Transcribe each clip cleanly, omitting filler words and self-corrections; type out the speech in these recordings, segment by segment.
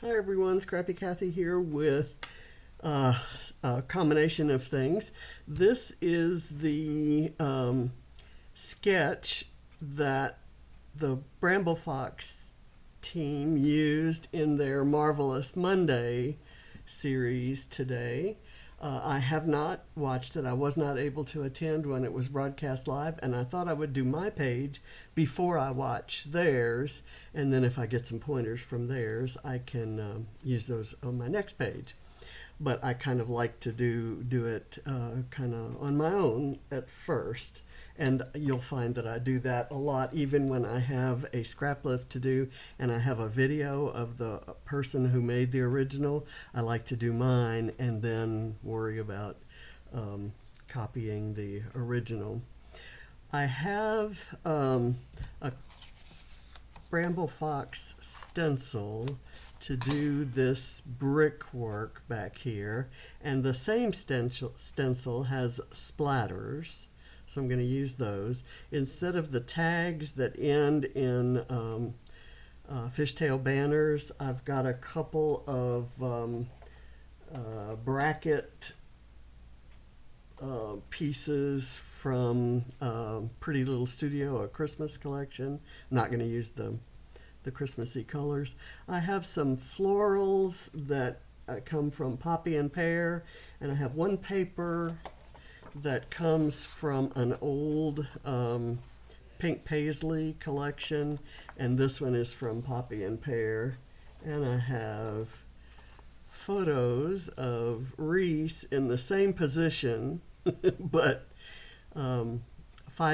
Hi everyone, Scrappy Kathy here with a combination of things. This is the sketch that the BrambleFox team used in their Marvelous Monday series today. I have not watched it. I was not able to attend when it was broadcast live, and I thought I would do my page before I watch theirs, and then if I get some pointers from theirs, I can use those on my next page. But I kind of like to do it kind of on my own at first. And you'll find that I do that a lot, even when I have a scrap lift to do and I have a video of the person who made the original. I like to do mine and then worry about copying the original. I have a BrambleFox stencil to do this brickwork back here, and the same stencil has splatters. So I'm going to use those. Instead of the tags that end in fishtail banners, I've got a couple of bracket pieces from Pretty Little Studio, a Christmas collection. I'm not going to use the Christmassy colors. I have some florals that come from Poppy and Pear, and I have one paper that comes from an old pink paisley collection, and this one is from Poppy and Pear. And I have photos of Reese in the same position but 5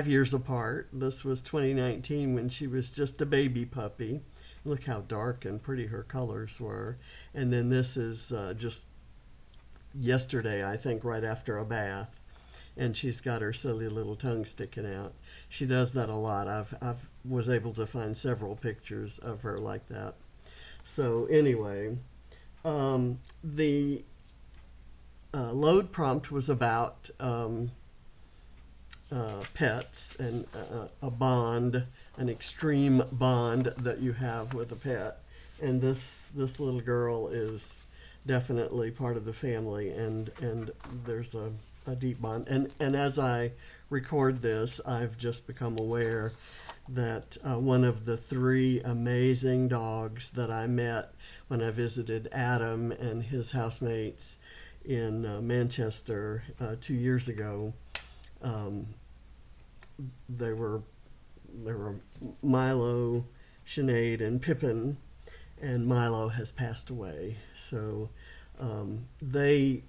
years apart. This was 2019 when she was just a baby puppy. Look how dark and pretty her colors were. And then this is just yesterday, I think, right after a bath, and she's got her silly little tongue sticking out. She does that a lot. I've was able to find several pictures of her like that. So anyway, the load prompt was about pets and a bond, an extreme bond that you have with a pet. And this little girl is definitely part of the family, and there's a deep bond. And as I record this, I've just become aware that one of the three amazing dogs that I met when I visited Adam and his housemates in Manchester 2 years ago, they were Milo, Sinead, and Pippin, and Milo has passed away. So they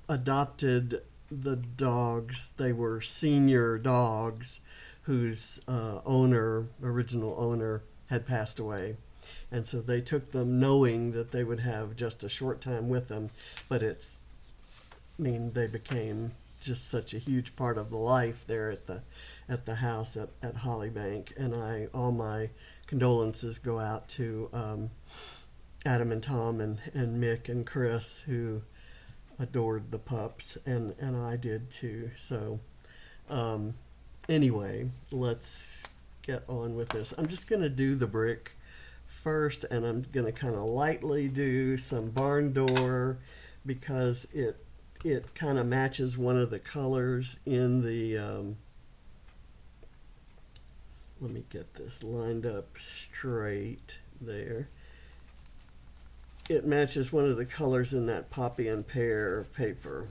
adopted the dogs. They were senior dogs whose original owner had passed away. And so they took them knowing that they would have just a short time with them, but they became just such a huge part of the life there at the house at Hollybank. And all my condolences go out to Adam and Tom and Mick and Chris, who adored the pups, and I did too. So anyway, let's get on with this. I'm just going to do the brick first, and I'm going to kind of lightly do some barn door because it kind of matches one of the colors in the let me get this lined up straight there. It matches one of the colors in that Poppy and Pear paper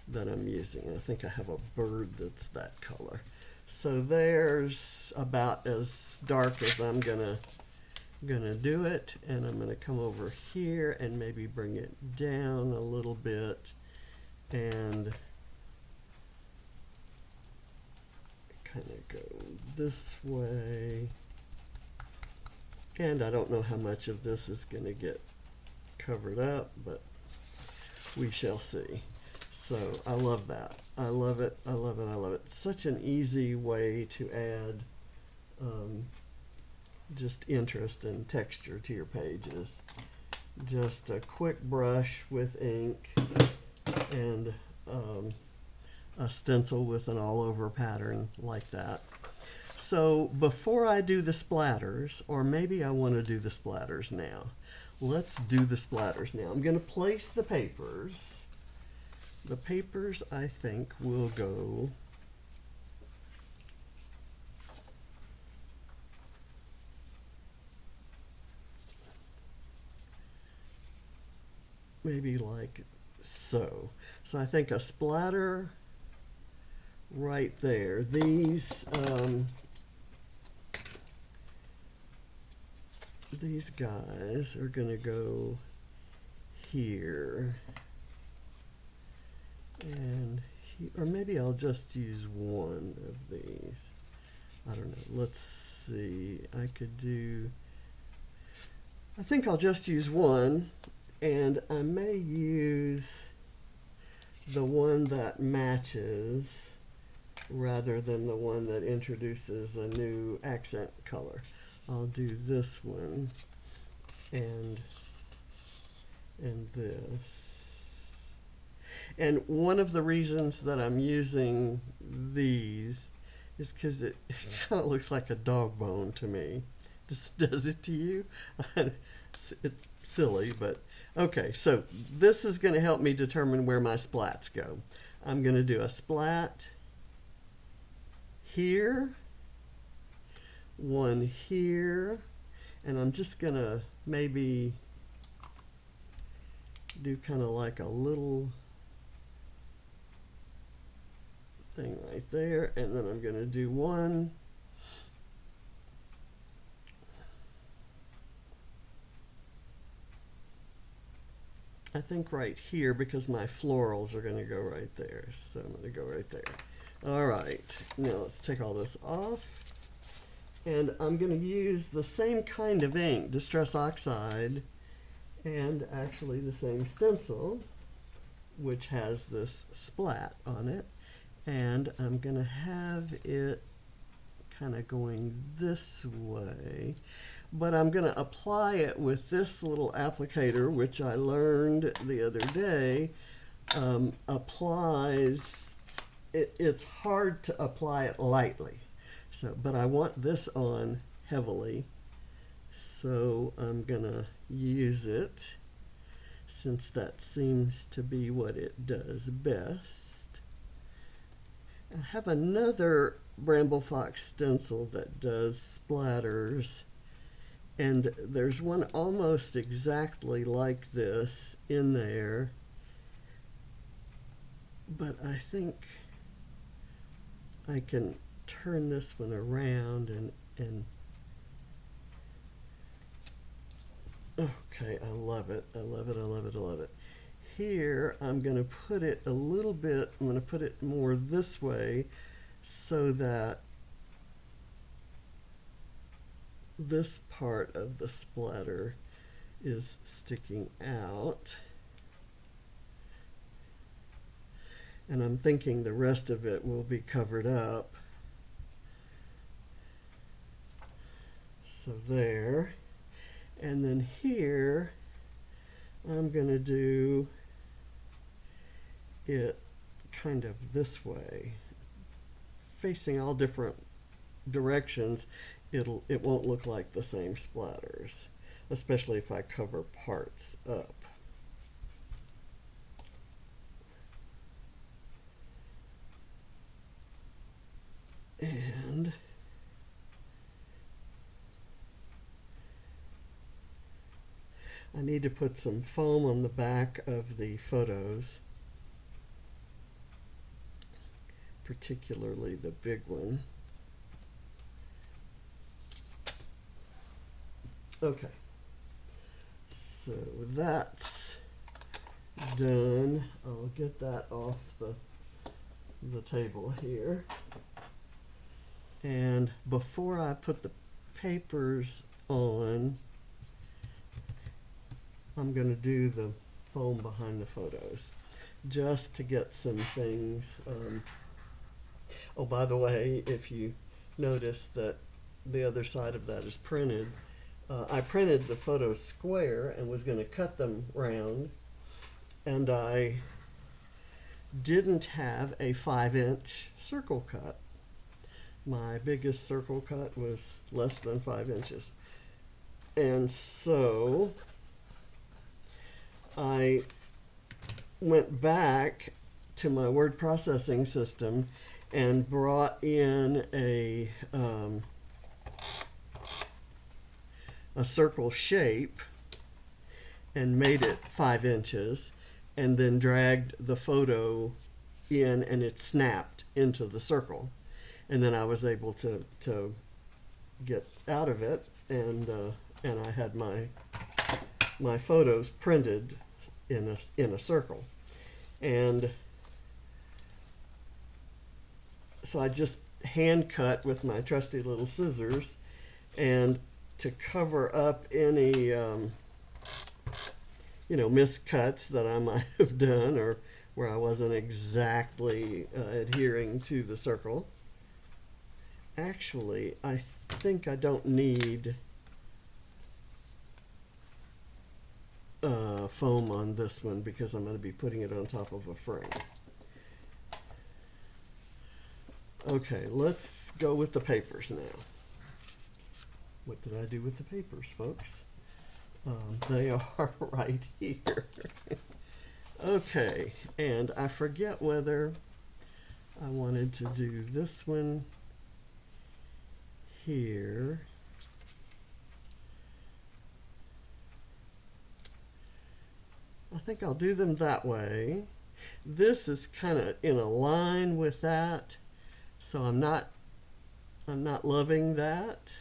that I'm using. I think I have a bird that's that color. So there's about as dark as I'm gonna do it, and I'm gonna come over here and maybe bring it down a little bit and kind of go this way. And I don't know how much of this is going to get covered up, but we shall see. So I love that. I love it. I love it. I love it. Such an easy way to add just interest and texture to your pages. Just a quick brush with ink and a stencil with an all-over pattern like that. So before I do the splatters, or maybe I want to do the splatters now. Let's do the splatters now. I'm going to place the papers. The papers, I think, will go maybe like so. So I think a splatter right there. These guys are going to go here. And or maybe I'll just use one of these. I don't know. Let's see. I think I'll just use one, and I may use the one that matches rather than the one that introduces a new accent color. I'll do this one and this. And one of the reasons that I'm using these is because it kind of looks like a dog bone to me. Does it to you? It's silly, but okay. So this is going to help me determine where my splats go. I'm going to do a splat here, one here, and I'm just going to maybe do kind of like a little thing right there, and then I'm going to do one I think right here, because my florals are going to go right there. So I'm going to go right there. All right, now let's take all this off. And I'm going to use the same kind of ink, Distress Oxide, and actually the same stencil, which has this splat on it. And I'm going to have it kind of going this way. But I'm going to apply it with this little applicator, which I learned the other day, it's hard to apply it lightly. So, but I want this on heavily, so I'm going to use it, since that seems to be what it does best. I have another BrambleFox stencil that does splatters, and there's one almost exactly like this in there, but I think I can turn this one around and okay, I love it. I love it. I love it. I love it. Here, I'm going to put it a little bit, I'm going to put it more this way so that this part of the splatter is sticking out. And I'm thinking the rest of it will be covered up. So there. And then here, I'm going to do it kind of this way, facing all different directions. It won't look like the same splatters, especially if I cover parts up. And I need to put some foam on the back of the photos, particularly the big one. Okay, so that's done. I'll get that off the table here. And before I put the papers on, I'm going to do the foam behind the photos just to get some things. Oh, by the way, if you notice that the other side of that is printed, I printed the photos square and was going to cut them round, and I didn't have a 5-inch circle cut. my biggest circle cut was less than 5 inches. And so I went back to my word processing system and brought in a circle shape and made it 5 inches, and then dragged the photo in and it snapped into the circle. And then I was able to get out of it, and I had my photos printed in a circle. And so I just hand cut with my trusty little scissors, and to cover up any miscuts that I might have done, or where I wasn't exactly adhering to the circle. Actually, I think I don't need foam on this one because I'm going to be putting it on top of a frame. Okay, let's go with the papers now. What did I do with the papers, folks? They are right here. Okay, and I forget whether I wanted to do this one here. I think I'll do them that way. This is kind of in a line with that, so I'm not loving that.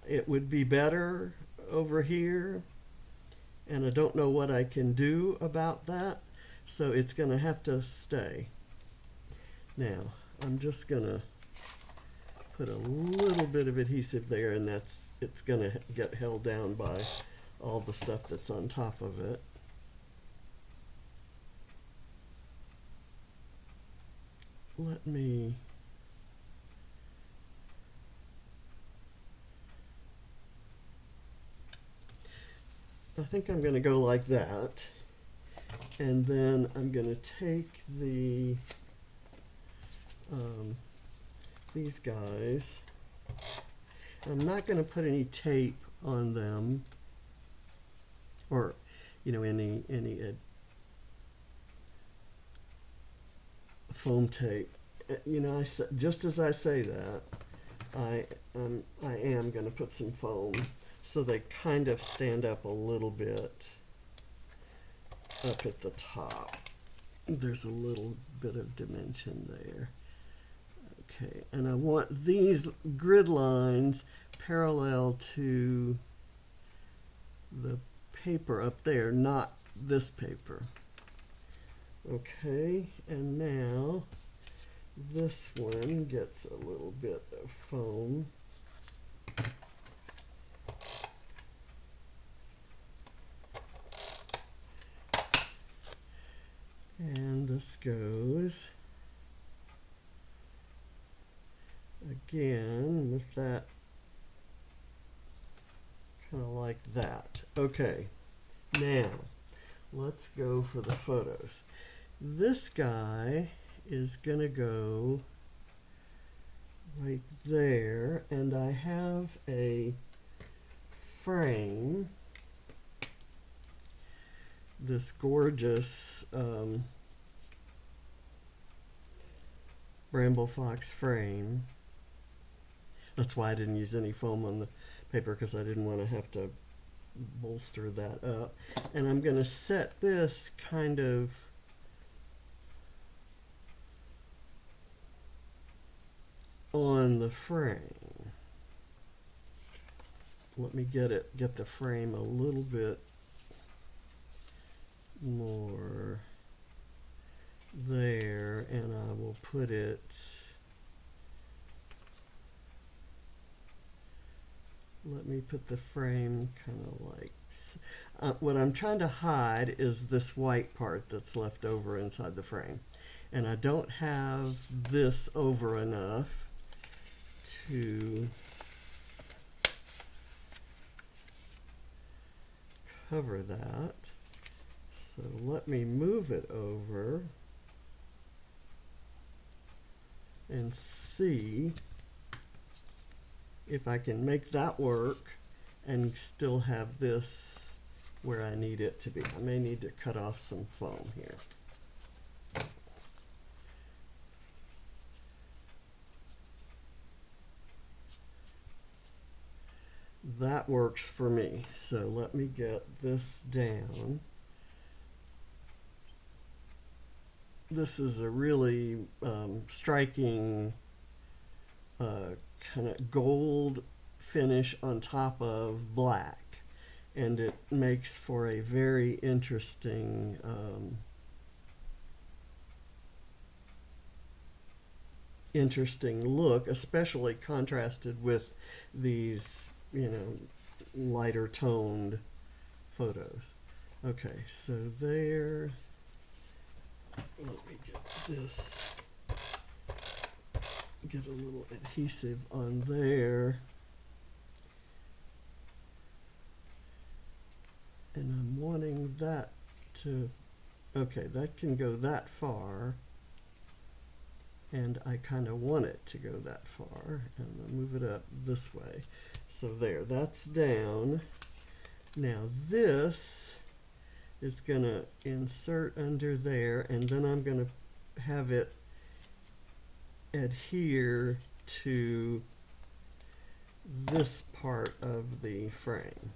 It would be better over here, and I don't know what I can do about that, so it's going to have to stay. Now, I'm just going to put a little bit of adhesive there, and it's going to get held down by all the stuff that's on top of it. Let me I think I'm going to go like that, and then I'm going to take these guys. I'm not going to put any tape on them, or any foam tape. Just as I say that, I am going to put some foam so they kind of stand up a little bit up at the top. There's a little bit of dimension there. Okay, and I want these grid lines parallel to the paper up there, not this paper. Okay, and now this one gets a little bit of foam. And this goes again with that, kind of like that. Okay, now let's go for the photos. This guy is going to go right there, and I have a frame, this gorgeous BrambleFox frame. That's why I didn't use any foam on the paper, because I didn't want to have to bolster that up. And I'm going to set this kind of on the frame. Let me get the frame a little bit more there, and I will put it let me put the frame kind of like what I'm trying to hide is this white part that's left over inside the frame, and I don't have this over enough to cover that. So let me move it over and see if I can make that work and still have this where I need it to be. I may need to cut off some foam here. That works for me. So let me get this down. This is a really striking kind of gold finish on top of black, and it makes for a very interesting interesting look, especially contrasted with these, you know, lighter toned photos. Okay, so there, let me get this, get a little adhesive on there. And I'm wanting that to, okay, that can go that far. And I kind of want it to go that far. And I'll move it up this way. So there, that's down. Now this is going to insert under there, and then I'm going to have it adhere to this part of the frame.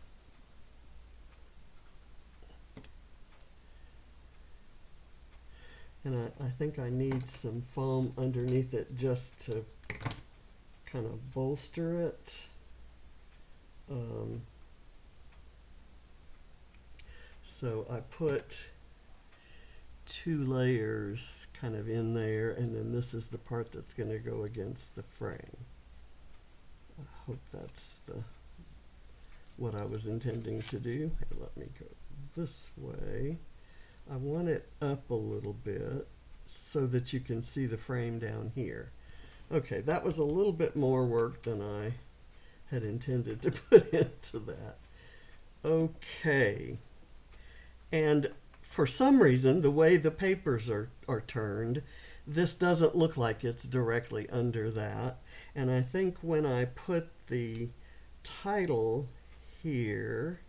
And I think I need some foam underneath it just to kind of bolster it. So I put 2 layers kind of in there, and then this is the part that's going to go against the frame. I hope that's what I was intending to do. Here, let me go this way. I want it up a little bit so that you can see the frame down here. Okay, that was a little bit more work than I had intended to put into that. Okay. And for some reason, the way the papers are turned, this doesn't look like it's directly under that. And I think when I put the title here,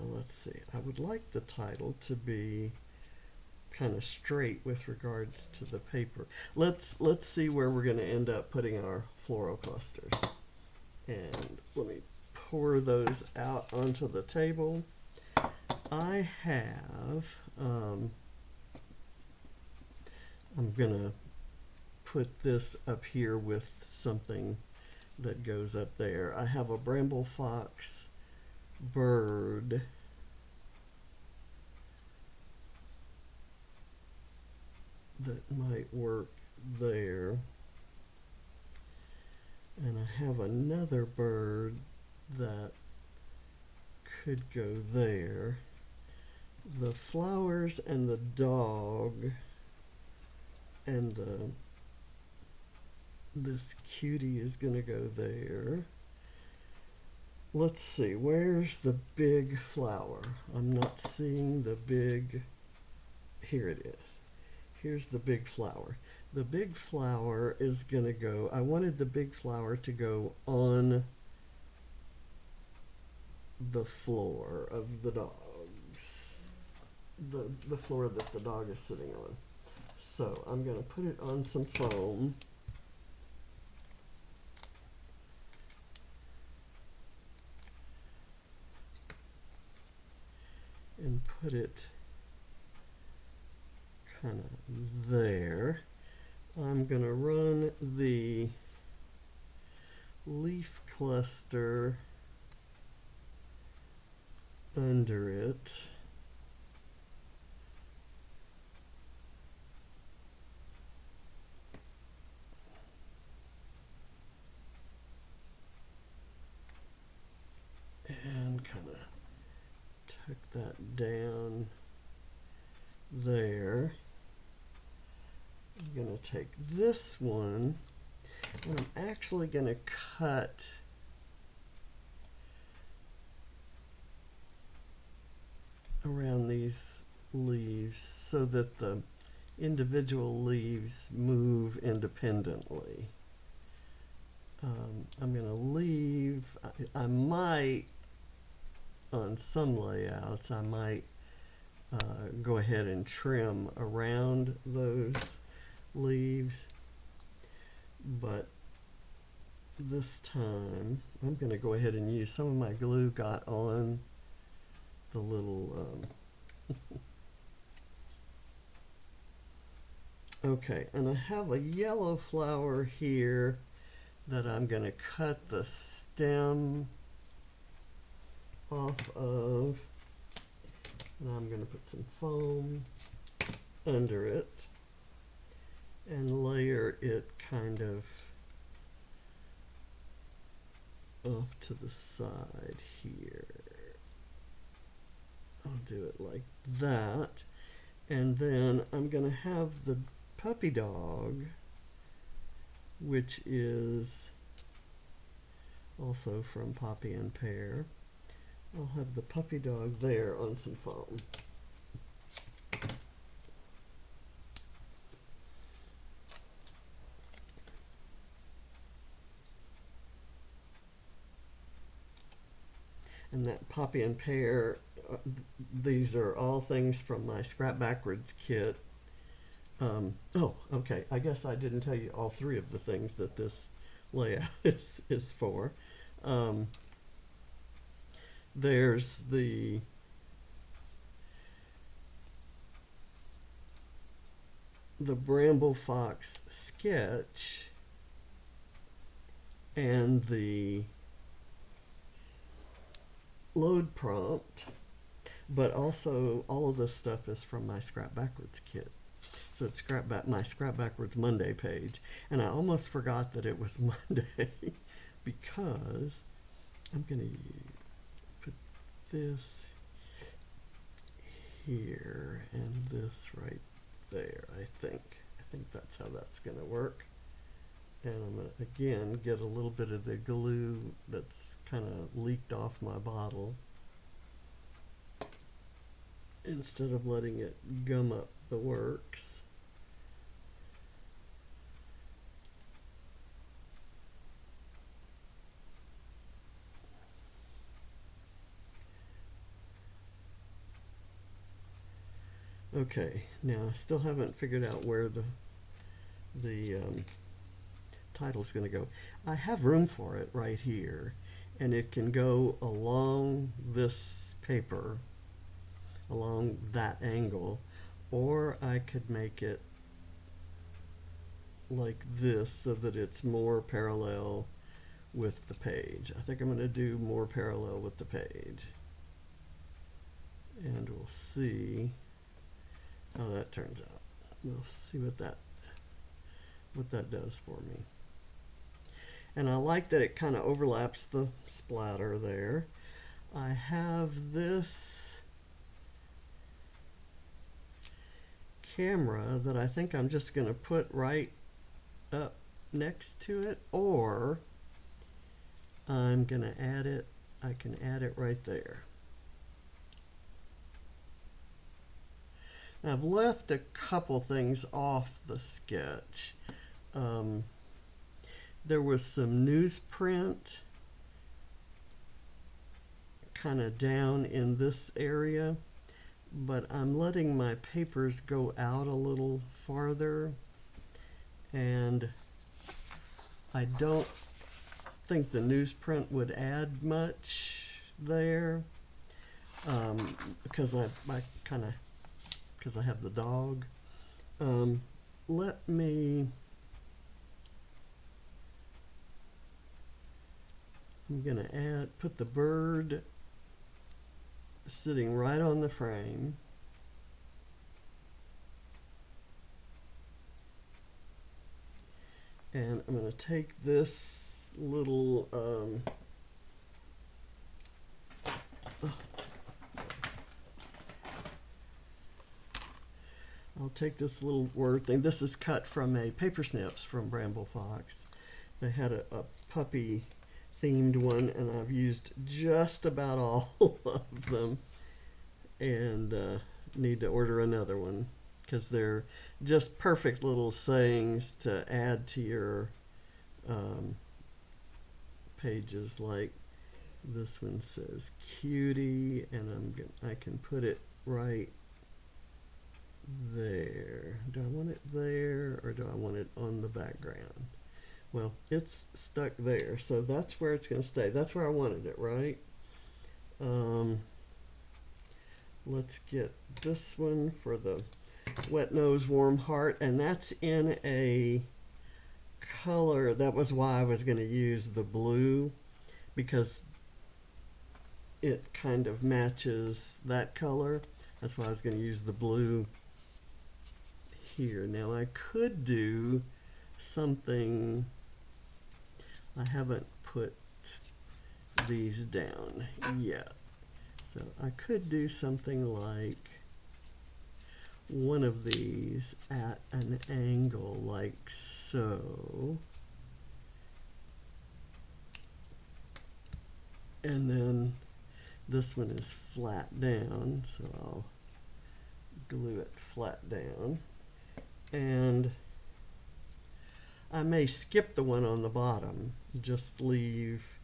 let's see, I would like the title to be kind of straight with regards to the paper. Let's see where we're going to end up putting our floral clusters. And let me pour those out onto the table. I have, I'm going to put this up here with something that goes up there. I have a BrambleFox bird that might work there, and I have another bird that could go there. The flowers and the dog and this cutie is going to go there. Let's see, where's the big flower? I'm not seeing the big, here it is. Here's the big flower. The big flower is going to go, I wanted the big flower to go on the floor of the dog's, the floor that the dog is sitting on. So I'm going to put it on some foam. And put it kind of there. I'm going to run the leaf cluster under it. And kind of tuck that down there. I'm going to take this one, and I'm actually going to cut around these leaves so that the individual leaves move independently. I'm going to leave, I might, on some layouts, I might go ahead and trim around those leaves, but this time I'm going to go ahead and use some of my glue got on the little okay, and I have a yellow flower here that I'm going to cut the stem off of, and I'm going to put some foam under it and layer it kind of off to the side here. I'll do it like that, and then I'm going to have the puppy dog, which is also from Poppy and Pear. I'll have the puppy dog there on some foam. And that Poppy and Pear, these are all things from my Scrap Backwards kit. Oh, okay, I guess I didn't tell you all three of the things that this layout is for. There's the BrambleFox sketch and the load prompt, but also all of this stuff is from my Scrap Backwards kit. So it's my Scrap Backwards Monday page, and I almost forgot that it was Monday because I'm going to put this here and this right there. I think that's how that's going to work. And I'm going to again get a little bit of the glue that's kind of leaked off my bottle instead of letting it gum up the works. Okay, now I still haven't figured out where the title's going to go. I have room for it right here, and it can go along this paper, along that angle, or I could make it like this so that it's more parallel with the page. I think I'm going to do more parallel with the page, and we'll see how that turns out. We'll see what that does for me. And I like that it kind of overlaps the splatter there. I have this camera that I think I'm just going to put right up next to it, or I'm going to add it. I can add it right there. I've left a couple things off the sketch. There was some newsprint kind of down in this area, but I'm letting my papers go out a little farther, and I don't think the newsprint would add much there, because I have the dog. I'm gonna put the bird sitting right on the frame. And I'm gonna take this little I'll take this little word thing. This is cut from a paper snips from BrambleFox. They had a puppy themed one, and I've used just about all of them, and need to order another one because they're just perfect little sayings to add to your pages, like this one says cutie, and I can put it right there. Do I want it there, or do I want it on the background? Well, it's stuck there, so that's where it's going to stay. That's where I wanted it, right? Let's get this one for the wet nose warm heart, and that's in a color. That was why I was going to use the blue, because it kind of matches that color. That's why I was going to use the blue here. Now I could do something. I haven't put these down yet, so I could do something like one of these at an angle like so, and then this one is flat down, so I'll glue it flat down, and I may skip the one on the bottom, just leave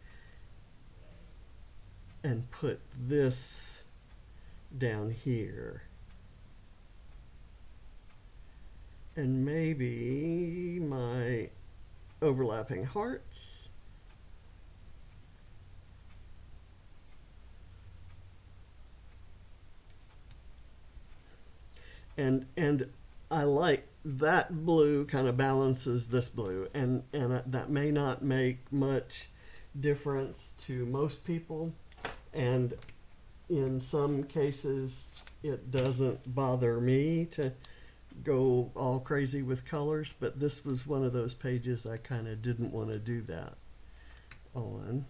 and put this down here. And maybe my overlapping hearts. And I like that blue, kind of balances this blue, and that may not make much difference to most people, and in some cases it doesn't bother me to go all crazy with colors, but this was one of those pages I kind of didn't want to do that on.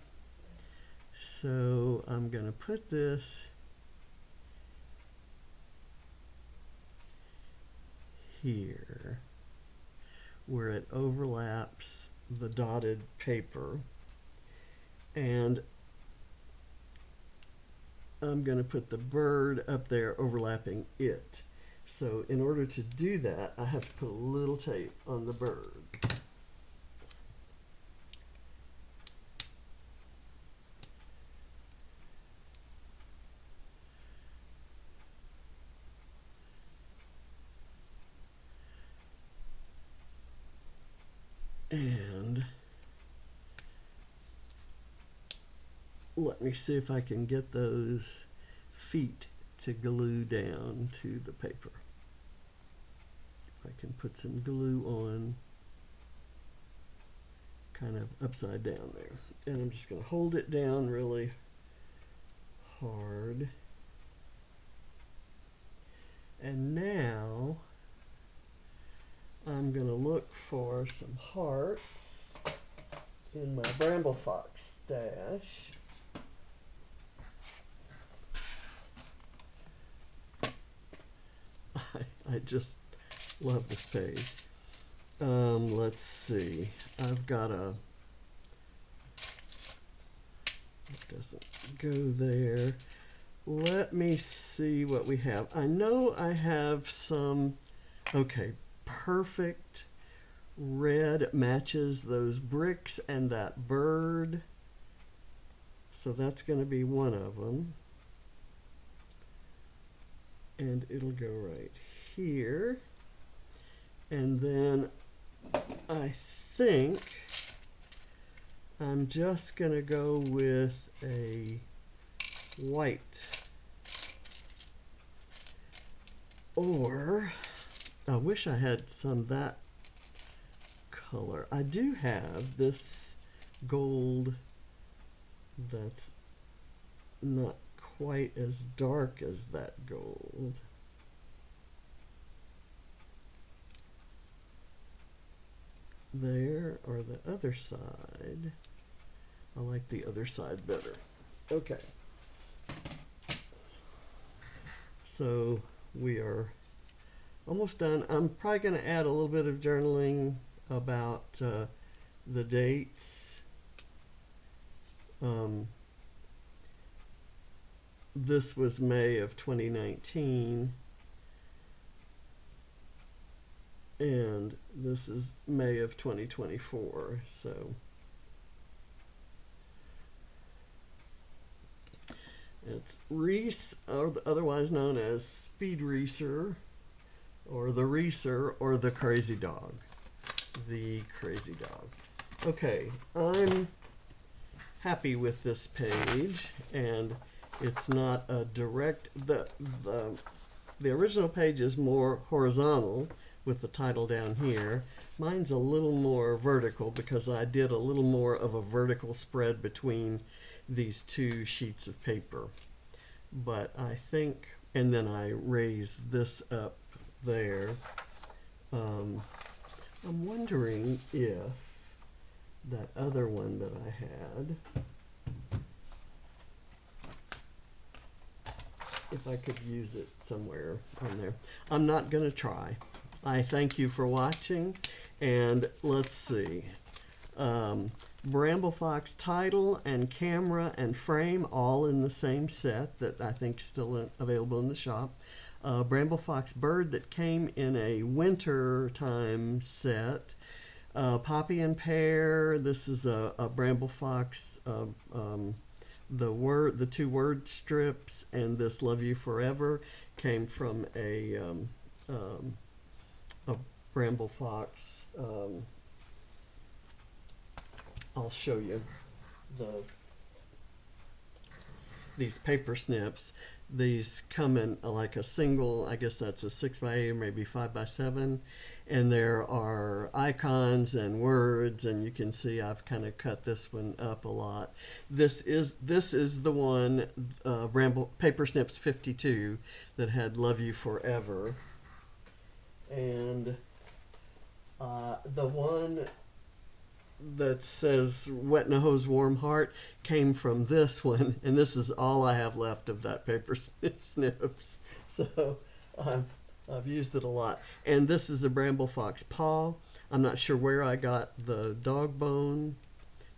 So I'm going to put this here where it overlaps the dotted paper, and I'm going to put the bird up there overlapping it. So in order to do that, I have to put a little tape on the bird. And let me see if I can get those feet to glue down to the paper. If I can put some glue on kind of upside down there. And I'm just going to hold it down really hard. And now I'm going to look for some hearts in my BrambleFox stash. I just love this page. Let's see. I've got a... It doesn't go there. Let me see what we have. I know I have some... Okay, perfect red matches those bricks and that bird. So that's going to be one of them. And it'll go right here. And then I think I'm just going to go with a white. Or I wish I had some that color. I do have this gold that's not quite as dark as that gold. There, or the other side. I like the other side better. Okay. So we are almost done. I'm probably going to add a little bit of journaling about the dates. This was May of 2019, and this is May of 2024. So It's Reese, or otherwise known as Speed Reeser, or the Reeser, or the Crazy Dog. The Crazy Dog. Okay, I'm happy with this page, and it's not a direct, the original page is more horizontal with the title down here. Mine's a little more vertical because I did a little more of a vertical spread between these two sheets of paper. But I think, and then I raise this up there. I'm wondering if that other one that I had, if I could use it somewhere on there. I'm not going to try. I thank you for watching, and let's see. BrambleFox title and camera and frame all in the same set that I think is still available in the shop. BrambleFox bird that came in a winter time set. Poppy and Pear. This is a BrambleFox. The two word strips and this Love You Forever came from a BrambleFox. I'll show you these paper snips. These come in like a single, I guess that's a 6x8 or maybe 5x7, and there are icons and words, and you can see I've kind of cut this one up a lot. This is the one, Paper Snips 52, that had Love You Forever, and the one that says Wet in a Hose Warm Heart came from this one, and this is all I have left of that paper snips. So I've used it a lot. And this is a BrambleFox paw. I'm not sure where I got the dog bone.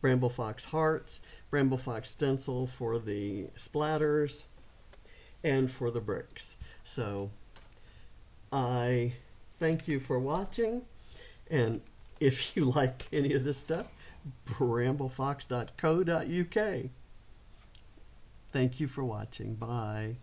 BrambleFox hearts, BrambleFox stencil for the splatters, and for the bricks. So I thank you for watching, and if you like any of this stuff, bramblefox.co.uk. Thank you for watching. Bye.